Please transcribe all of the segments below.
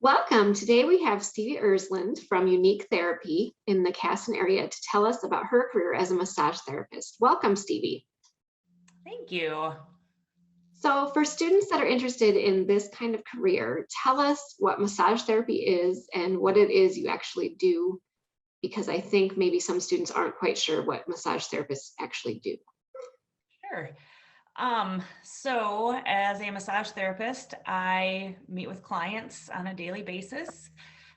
Welcome. Today we have Stevie Ersland from Unique Therapy in the Casson area to tell us about her career as a massage therapist. Welcome, Stevie. Thank you. So for students that are interested in this kind of career, tell us what massage therapy is and what it is you actually do, because I think maybe some students aren't quite sure what massage therapists actually do. Sure. So as a massage therapist, I meet with clients on a daily basis.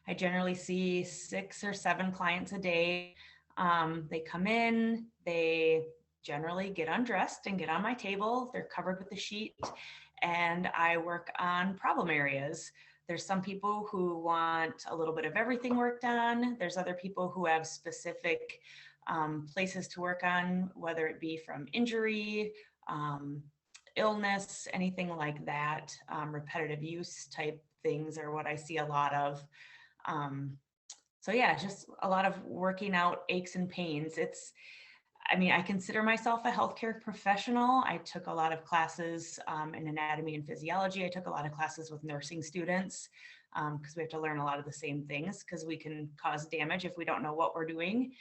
I generally see 6 or 7 clients a day. They come in, they generally get undressed and get on my table. They're covered with the sheet, and I work on problem areas. There's some people who want a little bit of everything worked on. There's other people who have specific places to work on, whether it be from injury, um, illness, anything like that. Repetitive use type things are what I see a lot of. Um, so yeah, just a lot of working out aches and pains. I consider myself a healthcare professional. I took a lot of classes in anatomy and physiology. I took a lot of classes with nursing students because we have to learn a lot of the same things because we can cause damage if we don't know what we're doing.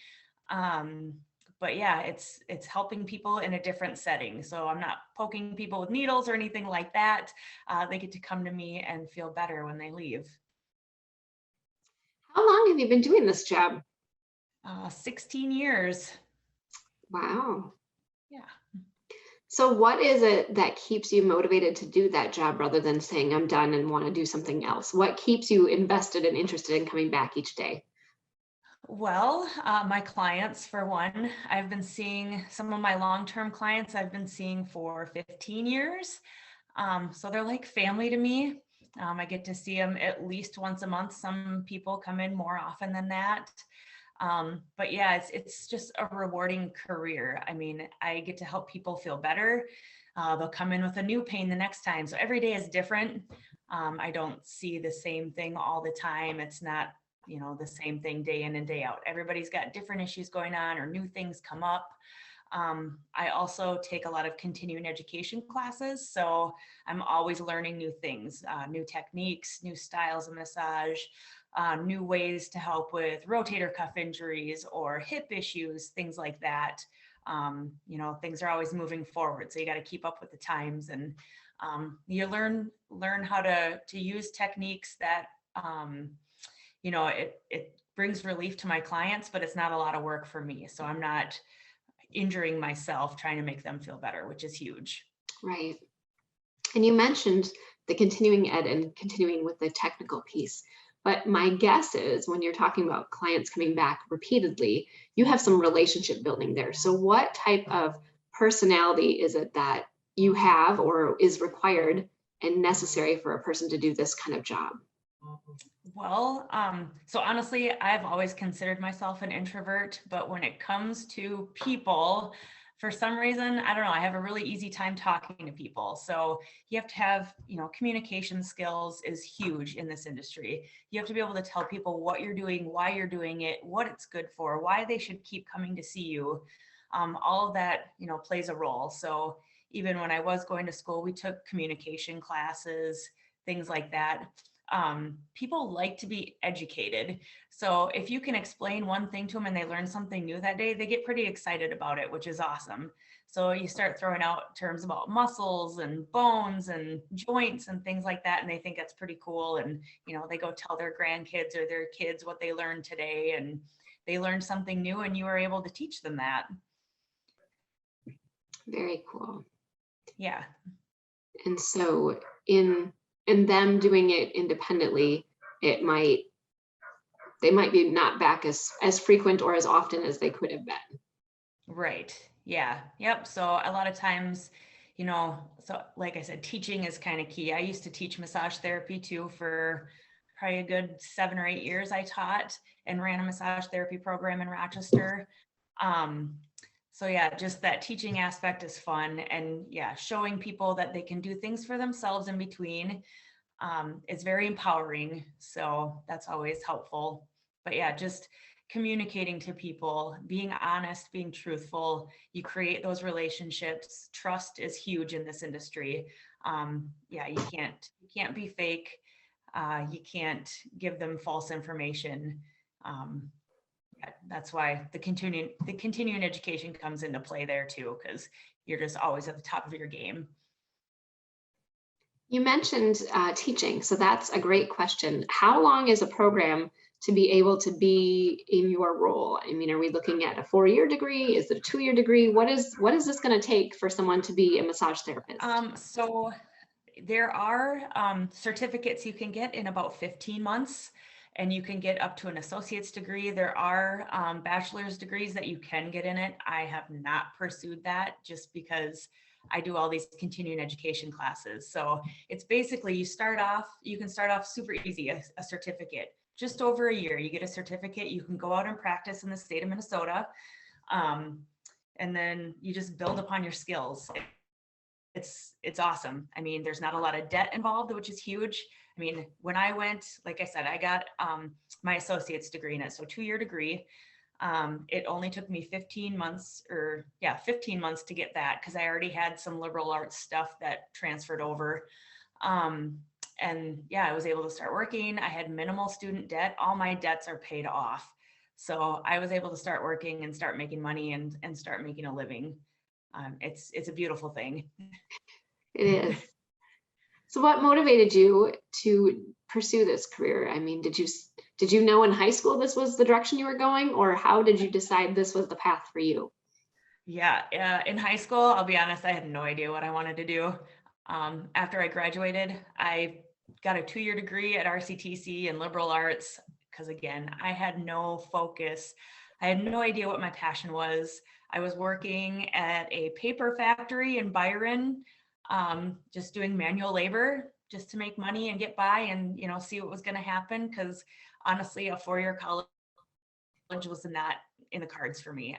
Um, but yeah, it's helping people in a different setting. So I'm not poking people with needles or anything like that. They get to come to me and feel better when they leave. How long have you been doing this job? 16 years. Wow. Yeah. So what is it that keeps you motivated to do that job rather than saying I'm done and want to do something else? What keeps you invested and interested in coming back each day? Well, my clients, for one, I've been seeing some of my long-term clients I've been seeing for 15 years. So they're like family to me. I get to see them at least once a month. Some people come in more often than that. But yeah, it's just a rewarding career. I mean, I get to help people feel better. They'll come in with a new pain the next time. So every day is different. I don't see the same thing all the time. It's not, the same thing day in and day out. Everybody's got different issues going on or new things come up. I also take a lot of continuing education classes. So I'm always learning new things, new techniques, new styles of massage, new ways to help with rotator cuff injuries or hip issues, things like that. Things are always moving forward. So you got to keep up with the times, and you learn how to use techniques that, it brings relief to my clients, but it's not a lot of work for me. So I'm not injuring myself trying to make them feel better, which is huge. Right. And you mentioned the continuing ed and continuing with the technical piece. But my guess is when you're talking about clients coming back repeatedly, you have some relationship building there. So what type of personality is it that you have or is required and necessary for a person to do this kind of job? Well, so honestly, I've always considered myself an introvert, but when it comes to people, for some reason, I don't know, I have a really easy time talking to people. So you have to have, communication skills is huge in this industry. You have to be able to tell people what you're doing, why you're doing it, what it's good for, why they should keep coming to see you. All of that, plays a role. So even when I was going to school, we took communication classes, things like that. People like to be educated. So if you can explain one thing to them and they learn something new that day, they get pretty excited about it, which is awesome. So you start throwing out terms about muscles and bones and joints and things like that, and they think that's pretty cool. And, they go tell their grandkids or their kids what they learned today, and they learned something new and you were able to teach them that. Very cool. Yeah. And so in them doing it independently, they might be not back as frequent or as often as they could have been. Right. Yeah. Yep. So a lot of times, so like I said, teaching is kind of key. I used to teach massage therapy too for probably a good 7 or 8 years. I taught and ran a massage therapy program in Rochester. So yeah, just that teaching aspect is fun. And yeah, showing people that they can do things for themselves in between is very empowering. So that's always helpful. But yeah, just communicating to people, being honest, being truthful, you create those relationships. Trust is huge in this industry. Yeah, you can't be fake. You can't give them false information. That's why the continuing education comes into play there too, because you're just always at the top of your game. You mentioned teaching, so that's a great question. How long is a program to be able to be in your role? I mean, are we looking at a 4-year degree? Is it a 2-year degree? What is this going to take for someone to be a massage therapist? So there are certificates you can get in about 15 months, and you can get up to an associate's degree. There are bachelor's degrees that you can get in it. I have not pursued that just because I do all these continuing education classes. So it's basically you can start off super easy, a certificate, just over a year. You get a certificate, you can go out and practice in the state of Minnesota. And then you just build upon your skills. It's awesome. I mean, there's not a lot of debt involved, which is huge. I mean, when I went, like I said, I got my associate's degree in it, so 2-year degree. It only took me 15 months to get that, because I already had some liberal arts stuff that transferred over. And yeah, I was able to start working. I had minimal student debt. All my debts are paid off. So I was able to start working and start making money and start making a living. It's a beautiful thing. It is. So what motivated you to pursue this career? I mean, did you know in high school this was the direction you were going, or how did you decide this was the path for you? Yeah, in high school, I'll be honest, I had no idea what I wanted to do. After I graduated, I got a 2-year degree at RCTC in liberal arts, because again, I had no focus. I had no idea what my passion was. I was working at a paper factory in Byron, just doing manual labor just to make money and get by and, see what was going to happen. Because honestly, a 4-year college was not in the cards for me.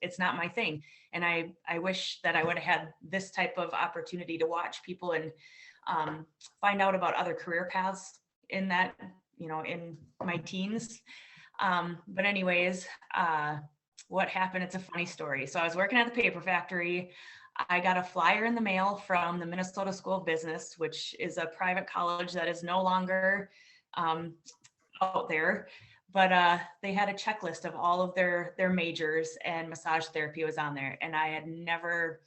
It's not my thing. And I wish that I would have had this type of opportunity to watch people and find out about other career paths in that, in my teens. But anyways, what happened, it's a funny story. So I was working at the paper factory. I got a flyer in the mail from the Minnesota School of Business, which is a private college that is no longer out there. But they had a checklist of all of their majors, and massage therapy was on there. And I had never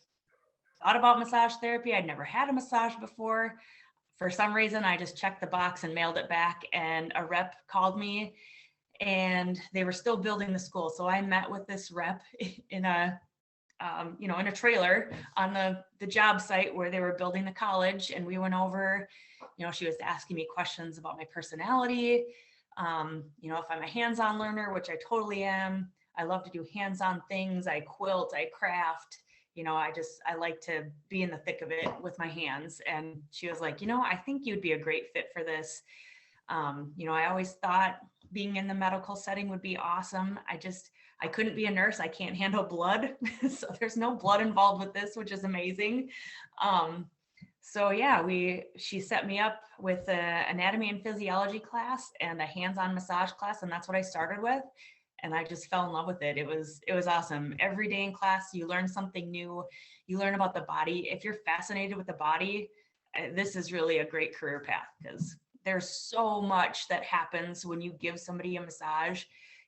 thought about massage therapy. I'd never had a massage before. For some reason, I just checked the box and mailed it back, and a rep called me, and they were still building the school. So I met with this rep in a in a trailer on the job site where they were building the college. And we went over, she was asking me questions about my personality, if I'm a hands-on learner, which I totally am. I love to do hands-on things. I quilt, I craft, I like to be in the thick of it with my hands. And she was like, I think you'd be a great fit for this. I always thought being in the medical setting would be awesome. I couldn't be a nurse. I can't handle blood. So there's no blood involved with this, which is amazing. So yeah, she set me up with an anatomy and physiology class and a hands-on massage class. And that's what I started with. And I just fell in love with it. It was awesome. Every day in class, you learn something new. You learn about the body. If you're fascinated with the body, this is really a great career path, because there's so much that happens when you give somebody a massage.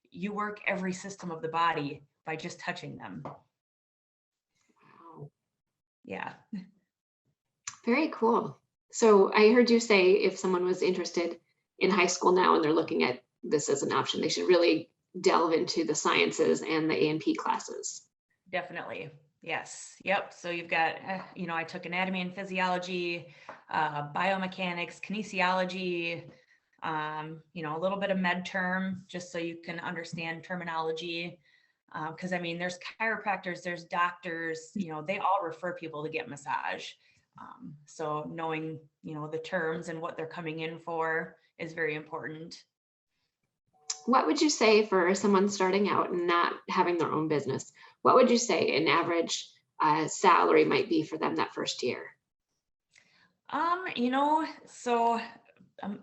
You work every system of the body by just touching them. Wow. Yeah. Very cool. So I heard you say if someone was interested in high school now and they're looking at this as an option, they should really delve into the sciences and the A&P classes. Definitely. Yes. Yep. So you've got, I took anatomy and physiology, biomechanics, kinesiology, a little bit of med term, just so you can understand terminology. Because there's chiropractors, there's doctors, they all refer people to get massage. So knowing, the terms and what they're coming in for is very important. What would you say for someone starting out and not having their own business? What would you say an average salary might be for them that first year?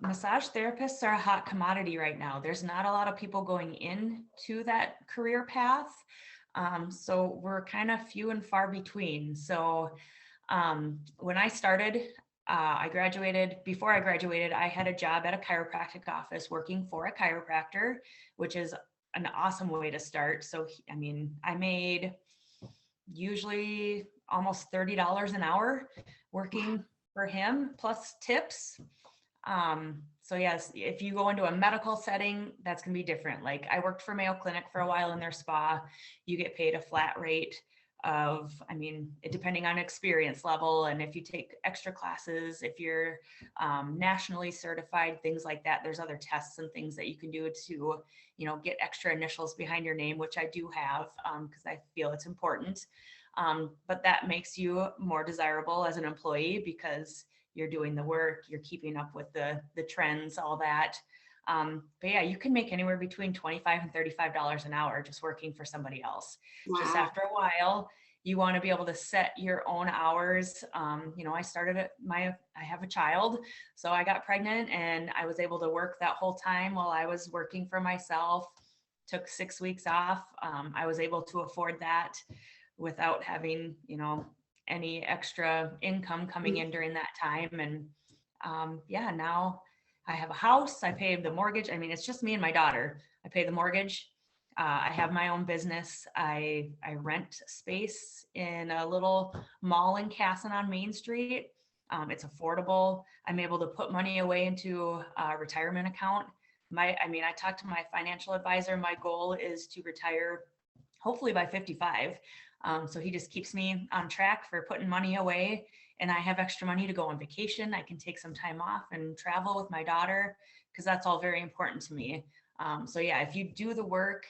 Massage therapists are a hot commodity right now. There's not a lot of people going into that career path. So we're kind of few and far between. So when I started, Before I graduated, I had a job at a chiropractic office working for a chiropractor, which is an awesome way to start. So, I mean, I made usually almost $30 an hour working for him plus tips. So yes, if you go into a medical setting, that's going to be different. Like I worked for Mayo Clinic for a while in their spa. You get paid a flat rate of, I mean, depending on experience level. And if you take extra classes, if you're nationally certified, things like that, there's other tests and things that you can do to, get extra initials behind your name, which I do have because I feel it's important. But that makes you more desirable as an employee because you're doing the work, you're keeping up with the trends, all that. But yeah, you can make anywhere between $25 and $35 an hour just working for somebody else. Just Wow. after a while, you want to be able to set your own hours. I have a child, so I got pregnant and I was able to work that whole time while I was working for myself. Took 6 weeks off. I was able to afford that without having, any extra income coming in during that time. And yeah, now I have a house, I pay the mortgage. I mean, it's just me and my daughter. I pay the mortgage. I have my own business. I rent space in a little mall in Casson on Main Street. It's affordable. I'm able to put money away into a retirement account. I talked to my financial advisor. My goal is to retire hopefully by 55. So he just keeps me on track for putting money away, and I have extra money to go on vacation. I can take some time off and travel with my daughter because that's all very important to me. So yeah, if you do the work,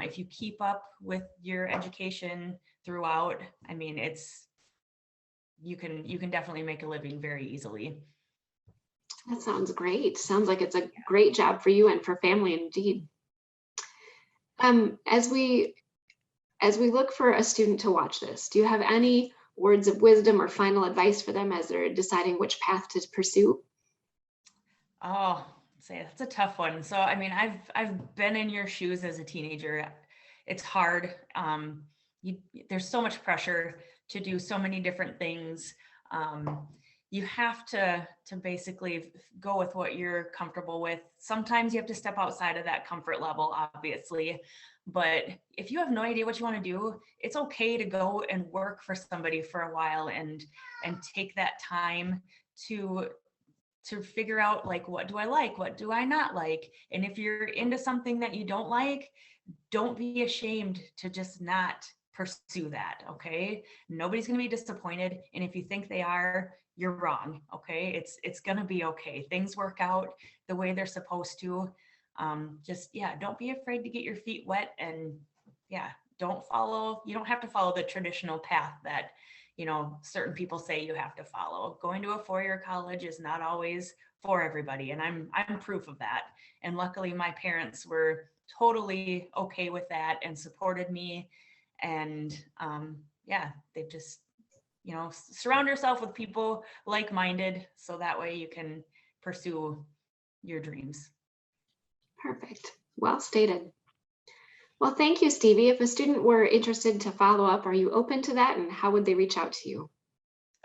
if you keep up with your education throughout, I mean, you can definitely make a living very easily. That sounds great. Sounds like it's a great job for you and for family indeed. As we look for a student to watch this, do you have any words of wisdom or final advice for them as they're deciding which path to pursue? Oh, say that's a tough one. So, I mean, I've been in your shoes as a teenager. It's hard. There's so much pressure to do so many different things. You have to basically go with what you're comfortable with. Sometimes you have to step outside of that comfort level, obviously. But if you have no idea what you want to do, it's okay to go and work for somebody for a while and take that time to figure out, like, what do I like? What do I not like? And if you're into something that you don't like, don't be ashamed to just not pursue that. Okay. Nobody's going to be disappointed. And if you think they are, you're wrong. Okay. It's going to be okay. Things work out the way they're supposed to. Don't be afraid to get your feet wet, and yeah, you don't have to follow the traditional path that, certain people say you have to follow. Going to a four-year college is not always for everybody. And I'm proof of that. And luckily my parents were totally okay with that and supported me. And they've just, surround yourself with people like-minded so that way you can pursue your dreams. Perfect. Well stated. Well, thank you, Stevie. If a student were interested to follow up, are you open to that, and how would they reach out to you?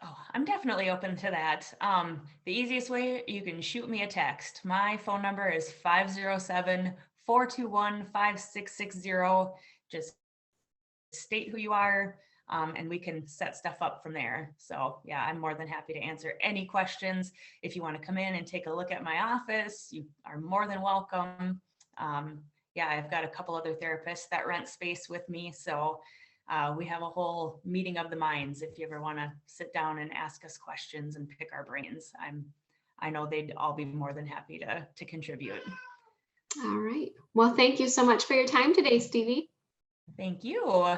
Oh, I'm definitely open to that. The easiest way, you can shoot me a text. My phone number is 507-421-5660. Just state who you are, and we can set stuff up from there. So yeah, I'm more than happy to answer any questions. If you want to come in and take a look at my office, you are more than welcome. I've got a couple other therapists that rent space with me. So we have a whole meeting of the minds if you ever want to sit down and ask us questions and pick our brains. I know they'd all be more than happy to contribute. All right. Well, thank you so much for your time today, Stevie. Thank you.